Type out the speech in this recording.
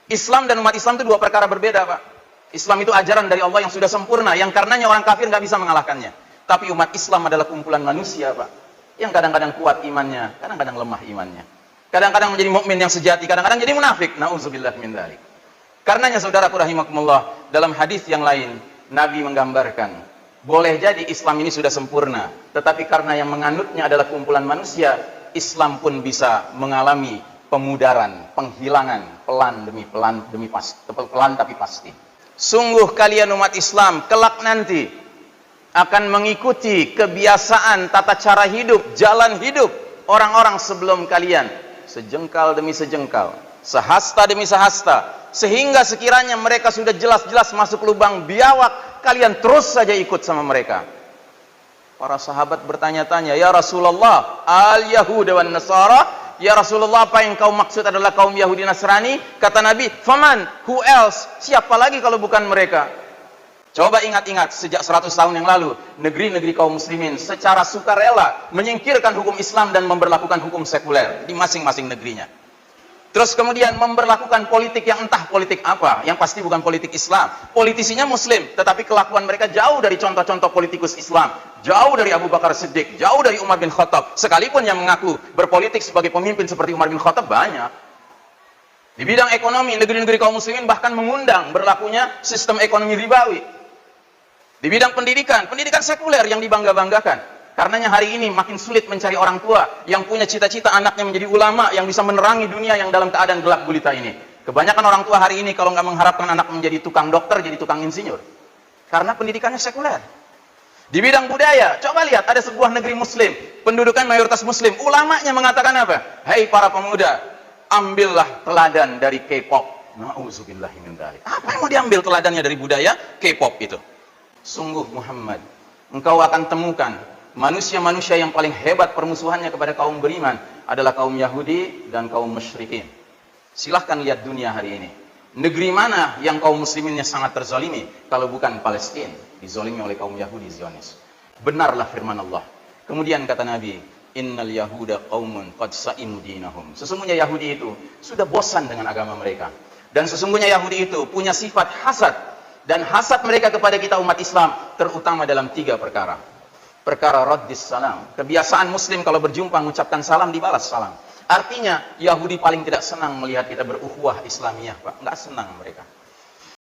Islam dan umat Islam itu dua perkara berbeda, Pak. Islam itu ajaran dari Allah yang sudah sempurna, yang karenanya orang kafir nggak bisa mengalahkannya. Tapi umat Islam adalah kumpulan manusia, Pak, yang kadang-kadang kuat imannya, kadang-kadang lemah imannya. Kadang-kadang menjadi mukmin yang sejati, kadang-kadang jadi munafik. Nauzubillah min dzalik. Karenanya saudaraku rahimakumullah, dalam hadis yang lain Nabi menggambarkan, boleh jadi Islam ini sudah sempurna, tetapi karena yang menganutnya adalah kumpulan manusia, Islam pun bisa mengalami pemudaran, penghilangan, pelan demi pelan demi pasti, pelan tapi pasti. Sungguh kalian umat Islam kelak nanti akan mengikuti kebiasaan, tata cara hidup, jalan hidup orang-orang sebelum kalian, sejengkal demi sejengkal, sehasta demi sehasta, sehingga sekiranya mereka sudah jelas-jelas masuk lubang biawak, kalian terus saja ikut sama mereka. Para sahabat bertanya-tanya, ya Rasulullah, al-Yahuda wan Nasara, ya Rasulullah, apa yang kau maksud adalah kaum Yahudi Nasrani? Kata Nabi, faman, who else? Siapa lagi kalau bukan mereka? Coba ingat-ingat, sejak 100 tahun yang lalu, negeri-negeri kaum muslimin secara sukarela menyingkirkan hukum Islam dan memberlakukan hukum sekuler di masing-masing negerinya. Terus kemudian memberlakukan politik yang entah politik apa, yang pasti bukan politik Islam. Politisinya muslim, tetapi kelakuan mereka jauh dari contoh-contoh politikus Islam, jauh dari Abu Bakar Siddiq, jauh dari Umar bin Khattab. Sekalipun yang mengaku berpolitik sebagai pemimpin seperti Umar bin Khattab banyak. Di bidang ekonomi, negeri-negeri kaum muslimin bahkan mengundang berlakunya sistem ekonomi ribawi. Di bidang pendidikan, pendidikan sekuler yang dibangga-banggakan. Karenanya hari ini makin sulit mencari orang tua yang punya cita-cita anaknya menjadi ulama yang bisa menerangi dunia yang dalam keadaan gelap gulita ini. Kebanyakan orang tua hari ini kalau nggak mengharapkan anak menjadi tukang dokter, jadi tukang insinyur. Karena pendidikannya sekuler. Di bidang budaya, coba lihat, ada sebuah negeri muslim, pendudukan mayoritas muslim, ulamanya mengatakan apa? Hei para pemuda, ambillah teladan dari K-pop. Nauzubillahi min dzalik. Apa yang mau diambil teladannya dari budaya K-pop itu? Sungguh Muhammad, engkau akan temukan manusia-manusia yang paling hebat permusuhannya kepada kaum beriman adalah kaum Yahudi dan kaum musyrikin. Silahkan lihat dunia hari ini. Negeri mana yang kaum musliminnya sangat terzalimi kalau bukan Palestina, dizalimi oleh kaum Yahudi Zionis. Benarlah firman Allah. Kemudian kata Nabi, innal yahuda qaumun qad sa'imu dinahum. Sesungguhnya Yahudi itu sudah bosan dengan agama mereka. Dan sesungguhnya Yahudi itu punya sifat hasad. Dan hasad mereka kepada kita umat Islam terutama dalam 3 perkara. Perkara raddis salam, kebiasaan muslim kalau berjumpa mengucapkan salam dibalas salam. Artinya Yahudi paling tidak senang melihat kita berukhuwah Islamiyah, Pak. Nggak senang mereka.